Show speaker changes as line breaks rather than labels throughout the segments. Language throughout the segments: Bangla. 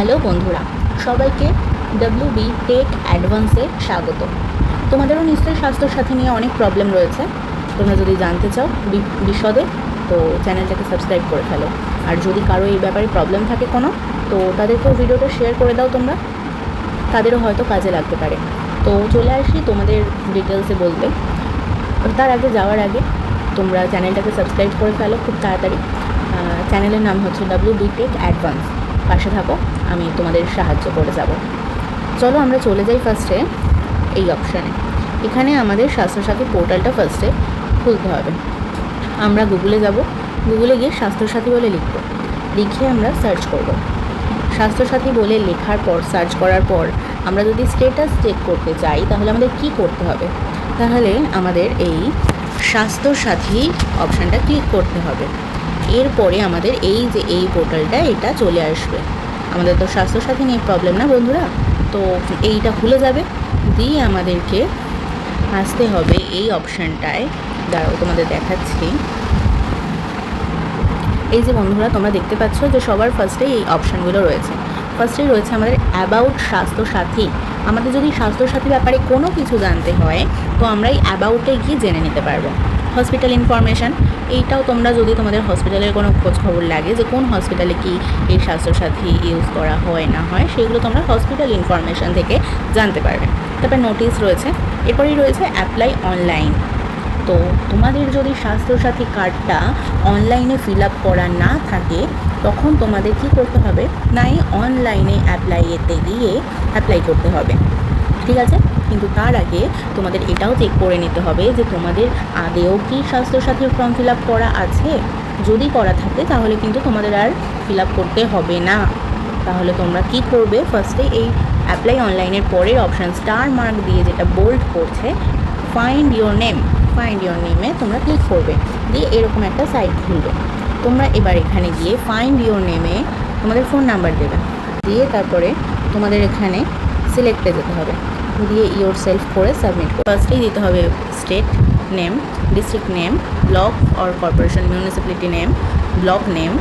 হ্যালো বন্ধুরা, সবাইকে WB টেক অ্যাডভান্সে স্বাগত। তোমাদেরও নিশ্চয়ই স্বাস্থ্যসাথী নিয়ে অনেক প্রবলেম রয়েছে। তোমরা যদি জানতে চাও বিশদে, তো চ্যানেলটাকে সাবস্ক্রাইব করে ফেলো। আর যদি কারো এই ব্যাপারে প্রবলেম থাকে কোনো, তো তাদেরকেও ভিডিওটা শেয়ার করে দাও তোমরা, তাদেরও হয়তো কাজে লাগতে পারে। তো চলে আসি তোমাদের ডিটেলসে বলতে। তার আগে যাওয়ার আগে তোমরা চ্যানেলটাকে সাবস্ক্রাইব করে ফেলো খুব তাড়াতাড়ি। চ্যানেলের নাম হচ্ছে WB টেক অ্যাডভান্স। পাশে থাকো, আমি তোমাদের সাহায্য করে যাব। চলো আমরা চলে যাই ফার্স্টে এই অপশানে। এখানে আমাদের স্বাস্থ্যসাথী পোর্টালটা ফার্স্টে খুলতে হবে। আমরা গুগলে যাব, গুগলে গিয়ে স্বাস্থ্যসাথী বলে লিখে আমরা সার্চ করব। স্বাস্থ্যসাথী বলে লেখার পর, সার্চ করার পর আমরা যদি স্ট্যাটাস চেক করতে চাই, তাহলে আমাদের কি করতে হবে? তাহলে আমাদের এই স্বাস্থ্যসাথী অপশানটা ক্লিক করতে হবে। এরপরে আমাদের এই পোর্টালটা এটা চলে আসবে। আমাদের তো স্বাস্থ্যসাথী নিয়ে প্রবলেম না বন্ধুরা, তো এইটা খুলে যাবে। দিয়ে আমাদেরকে আসতে হবে এই অপশানটায়। দাঁড়াও, তোমাদের দেখাচ্ছি। এই যে বন্ধুরা, তোমরা দেখতে পাচ্ছ যে সবার ফার্স্টেই এই অপশানগুলো রয়েছে। ফার্স্টেই রয়েছে আমাদের অ্যাবাউট স্বাস্থ্যসাথী। আমাদের যদি স্বাস্থ্যসাথী ব্যাপারে কোনো কিছু জানতে হয়, তো আমরা এই অ্যাবাউটে গিয়ে জেনে নিতে পারবো। হসপিটাল ইনফরমেশান, এইটাও তোমরা যদি তোমাদের হসপিটালের কোনো খোঁজ খবর লাগে যে কোন হসপিটালে কি এই স্বাস্থ্যসাথী ইউজ করা হয় না হয়, সেগুলো তোমরা হসপিটাল ইনফরমেশান থেকে জানতে পারবে। তারপর নোটিশ রয়েছে, এরপরেই রয়েছে অ্যাপ্লাই অনলাইন। তো তোমাদের যদি স্বাস্থ্যসাথী কার্ডটা অনলাইনে ফিল আপ করা না থাকে, তখন তোমাদের কি করতে হবে না, এই অনলাইনে অ্যাপ্লাইতে গিয়ে অ্যাপ্লাই করতে হবে, ঠিক আছে? কিন্তু তার আগে তোমাদের এটাও চেক করে নিতে হবে যে তোমাদের আদেও কি স্বাস্থ্যসাথীর ফর্ম ফিল আপ করা আছে। যদি করা থাকে তাহলে কিন্তু তোমাদের আর ফিল আপ করতে হবে না। তাহলে তোমরা কি করবে, ফার্স্টে এই অ্যাপ্লাই অনলাইনের পরের অপশান স্টার মার্ক দিয়ে যেটা বোল্ড করছে, ফাইন্ড ইওর নেমে তোমরা ক্লিক করবে। দিয়ে এরকম একটা সাইট খুলবে। তোমরা এবার এখানে গিয়ে ফাইন্ড ইওর নেমে তোমাদের ফোন নাম্বার দেবে। দিয়ে তারপরে তোমাদের এখানে সিলেক্টে যেতে হবে, দিয়ে ইওর সেলফ করে সাবমিট করো। ফার্স্টেই দিতে হবে state name, district name, block or corporation, municipality name, block name,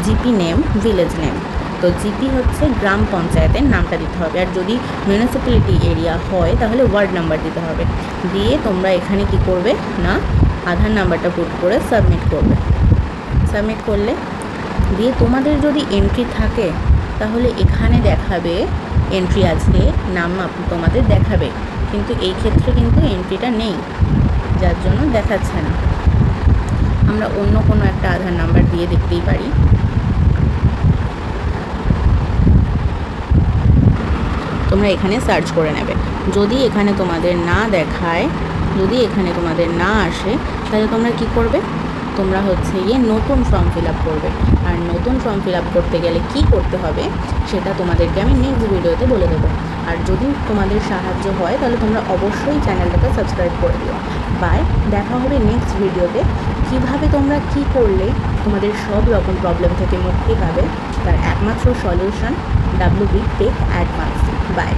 GP name, village name. তো জিপি হচ্ছে গ্রাম পঞ্চায়েতের নামটা দিতে হবে, আর যদি মিউনিসিপ্যালিটি এরিয়া হয় তাহলে ওয়ার্ড নাম্বার দিতে হবে। দিয়ে তোমরা এখানে কি করবে না, আধার নাম্বারটা পুট করে সাবমিট করবে। সাবমিট করলে দিয়ে তোমাদের যদি এন্ট্রি থাকে, তাহলে এখানে দেখাবে এন্ট্রি আছে, নাম তোমাদের দেখাবে। কিন্তু এই ক্ষেত্রে কিন্তু এন্ট্রিটা নেই, যার জন্য দেখাচ্ছে না। আমরা অন্য কোনো একটা আধার নাম্বার দিয়ে দেখতেই পারি। তোমরা এখানে সার্চ করে নেবে। যদি এখানে তোমাদের না দেখায়, যদি এখানে তোমাদের না আসে, তাহলে তোমরা কি করবে, তোমরা হচ্ছে গিয়ে নতুন ফর্ম ফিল আপ করবে। আর নতুন ফর্ম ফিল আপ করতে গেলে কি করতে হবে, সেটা তোমাদেরকে আমি নেক্সট ভিডিওতে বলে দেবো। আর যদি তোমাদের সাহায্য হয়, তাহলে তোমরা অবশ্যই চ্যানেলটাকে সাবস্ক্রাইব করে দিও। বাই, দেখা হবে নেক্সট ভিডিওতে। কিভাবে তোমরা কি করলে তোমাদের সব রকম প্রবলেম থেকে মুক্তি পাবে, তার একমাত্র solution WB tech advance. By.